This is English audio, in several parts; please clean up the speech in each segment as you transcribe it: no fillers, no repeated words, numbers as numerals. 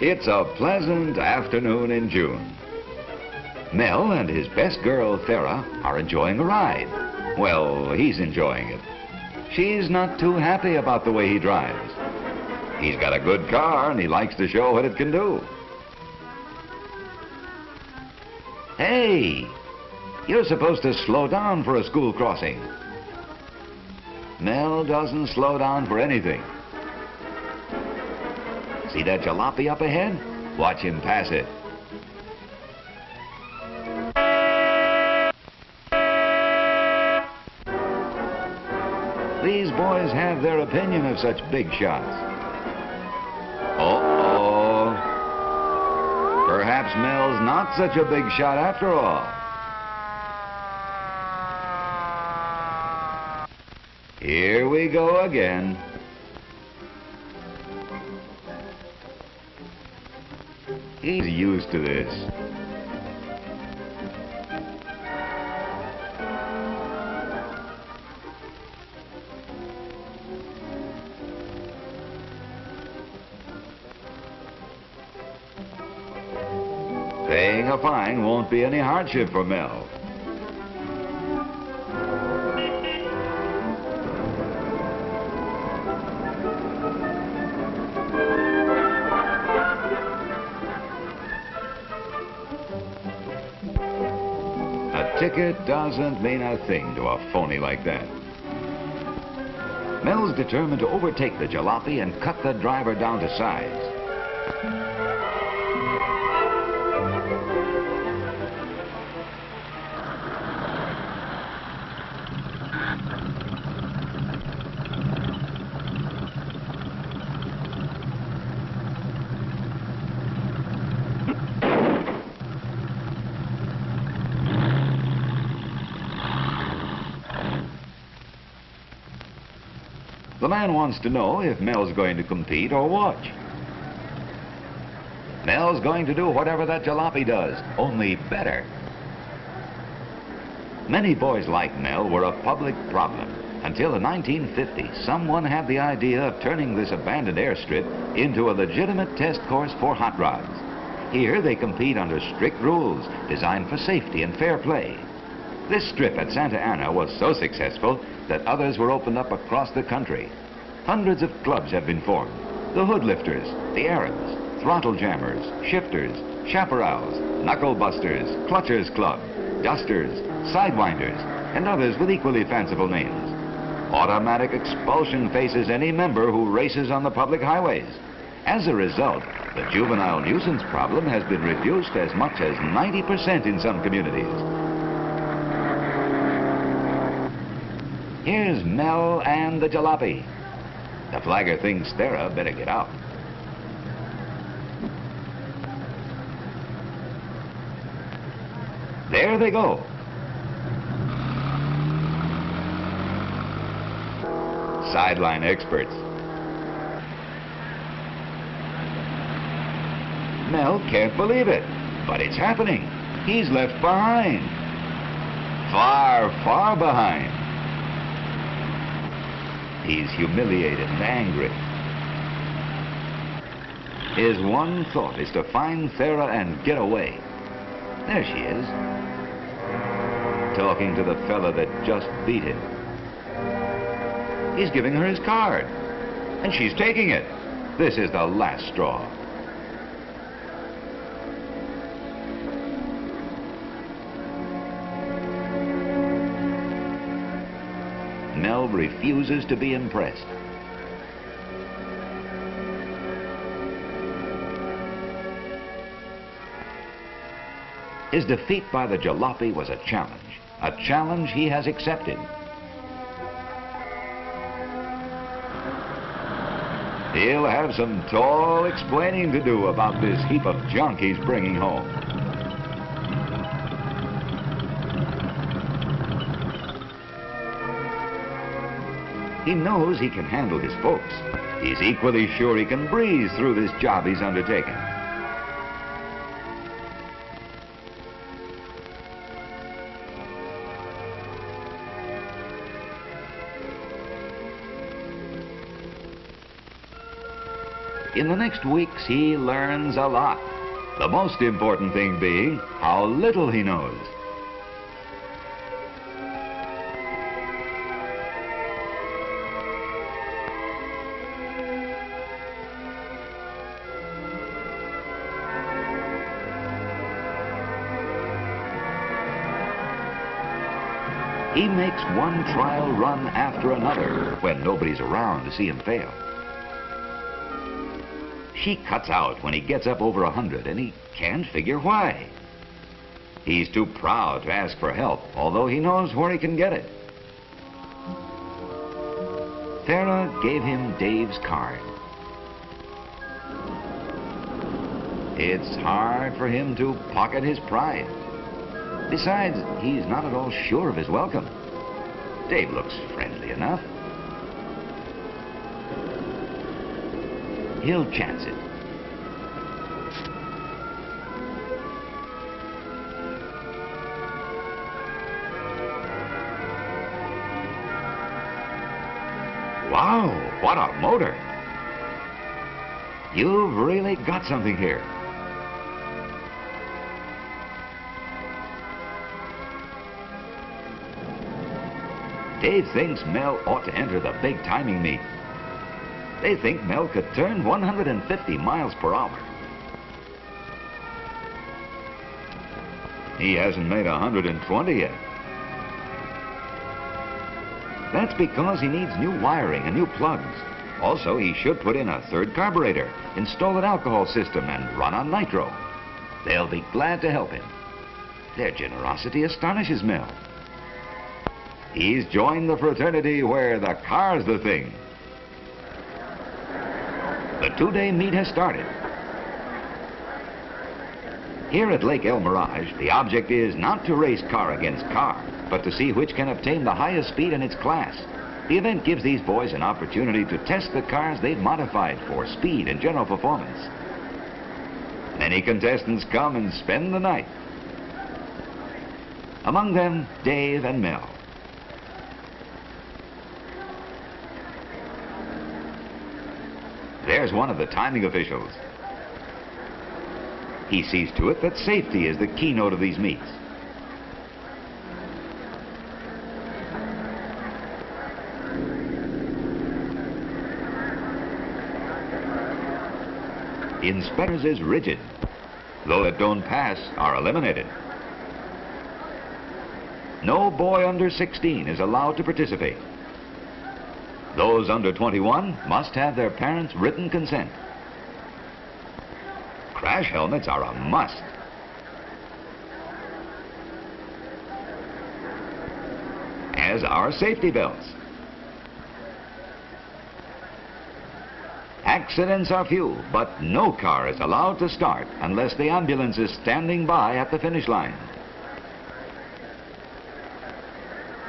It's a pleasant afternoon in June. Mel and his best girl, Thera, are enjoying a ride. Well, he's enjoying it. She's not too happy about the way he drives. He's got a good car and he likes to show what it can do. Hey, you're supposed to slow down for a school crossing. Mel doesn't slow down for anything. See that jalopy up ahead? Watch him pass it. These boys have their opinion of such big shots. Uh-oh. Perhaps Mel's not such a big shot after all. Here we go again. He's used to this. Paying a fine won't be any hardship for Mel. A ticket doesn't mean a thing to a phony like that. Mel's determined to overtake the jalopy and cut the driver down to size. The man wants to know if Mel's going to compete or watch. Mel's going to do whatever that jalopy does, only better. Many boys like Mel were a public problem. Until the 1950s, someone had the idea of turning this abandoned airstrip into a legitimate test course for hot rods. Here they compete under strict rules designed for safety and fair play. This strip at Santa Ana was so successful that others were opened up across the country. Hundreds of clubs have been formed. The hood lifters, the Arabs, throttle jammers, shifters, chaparrals, knuckle busters, clutchers club, dusters, sidewinders, and others with equally fanciful names. Automatic expulsion faces any member who races on the public highways. As a result, the juvenile nuisance problem has been reduced as much as 90% in some communities. Here's Mel and the jalopy. The flagger thinks Thera better get out. There they go. Sideline experts. Mel can't believe it, but it's happening. He's left behind. Far, far behind. He's humiliated and angry. His one thought is to find Thera and get away. There she is, talking to the fella that just beat him. He's giving her his card, and she's taking it. This is the last straw. Mel refuses to be impressed. His defeat by the jalopy was a challenge he has accepted. He'll have some tall explaining to do about this heap of junk he's bringing home. He knows he can handle his folks. He's equally sure he can breeze through this job he's undertaken. In the next weeks, he learns a lot. The most important thing being how little he knows. He makes one trial run after another when nobody's around to see him fail. She cuts out when he gets up over 100, and he can't figure why. He's too proud to ask for help, although he knows where he can get it. Farah gave him Dave's card. It's hard for him to pocket his pride. Besides, he's not at all sure of his welcome. Dave looks friendly enough. He'll chance it. Wow, what a motor! You've really got something here. Dave thinks Mel ought to enter the big timing meet. They think Mel could turn 150 miles per hour. He hasn't made 120 yet. That's because he needs new wiring and new plugs. Also, he should put in a third carburetor, install an alcohol system, and run on nitro. They'll be glad to help him. Their generosity astonishes Mel. He's joined the fraternity where the car's the thing. The two-day meet has started. Here at Lake El Mirage, the object is not to race car against car, but to see which can obtain the highest speed in its class. The event gives these boys an opportunity to test the cars they've modified for speed and general performance. Many contestants come and spend the night. Among them, Dave and Mel. There's one of the timing officials. He sees to it that safety is the keynote of these meets. Inspectors is rigid. Those that don't pass are eliminated. No boy under 16 is allowed to participate. Those under 21 must have their parents' written consent. Crash helmets are a must. As are safety belts. Accidents are few, but no car is allowed to start unless the ambulance is standing by at the finish line.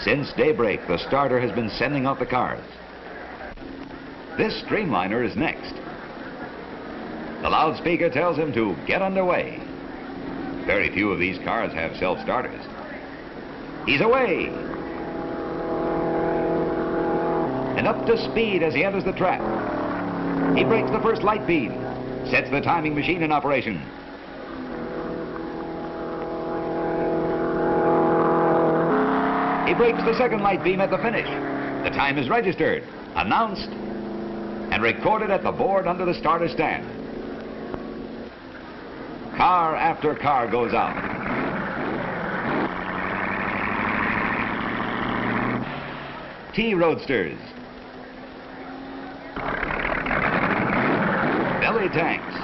Since daybreak, the starter has been sending out the cars. This streamliner is next. The loudspeaker tells him to get underway. Very few of these cars have self-starters. He's away! And up to speed as he enters the track. He breaks the first light beam, sets the timing machine in operation. He breaks the second light beam at the finish. The time is registered, announced, and recorded at the board under the starter stand. Car after car goes out. T-roadsters. Belly tanks.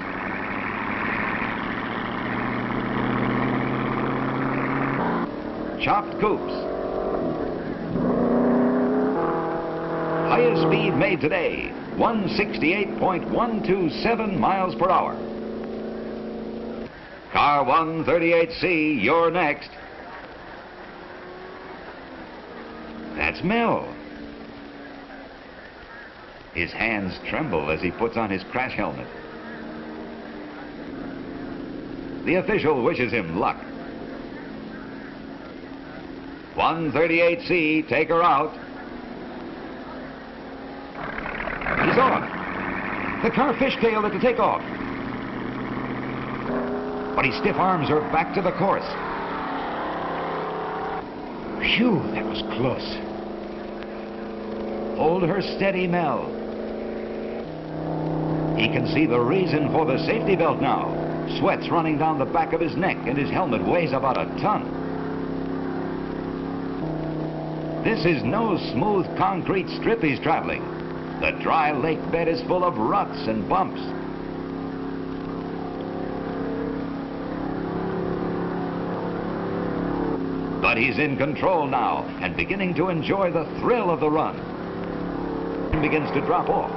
Chopped coupes. Highest speed made today, 168.127 miles per hour. Car 138C, you're next. That's Mel. His hands tremble as he puts on his crash helmet. The official wishes him luck. 138C, take her out. He's on. The car fishtailed at the takeoff. But his stiff arms are back to the course. Phew, that was close. Hold her steady, Mel. He can see the reason for the safety belt now. Sweat's running down the back of his neck, and his helmet weighs about a ton. This is no smooth concrete strip he's traveling. The dry lake bed is full of ruts and bumps. But he's in control now and beginning to enjoy the thrill of the run. He begins to drop off.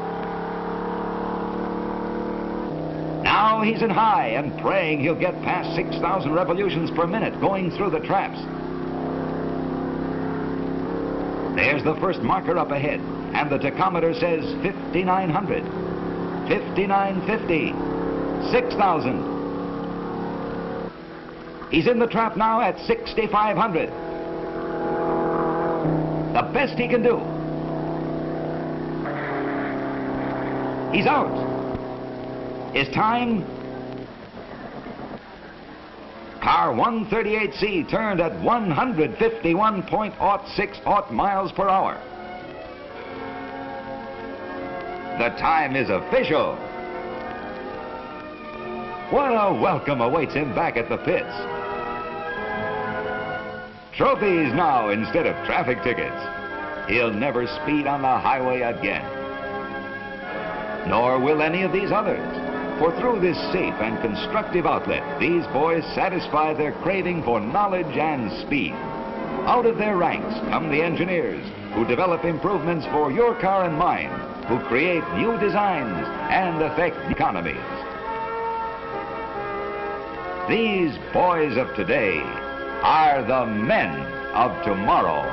Now he's in high and praying he'll get past 6,000 revolutions per minute going through the traps. There's the first marker up ahead, and the tachometer says 5,900, 5,950, 6,000. He's in the trap now at 6,500. The best he can do. He's out. His time? Car 138C turned at 151.06 miles per hour. The time is official. What a welcome awaits him back at the pits. Trophies now instead of traffic tickets. He'll never speed on the highway again. Nor will any of these others. For through this safe and constructive outlet, these boys satisfy their craving for knowledge and speed. Out of their ranks come the engineers who develop improvements for your car and mine, who create new designs and affect economies. These boys of today are the men of tomorrow.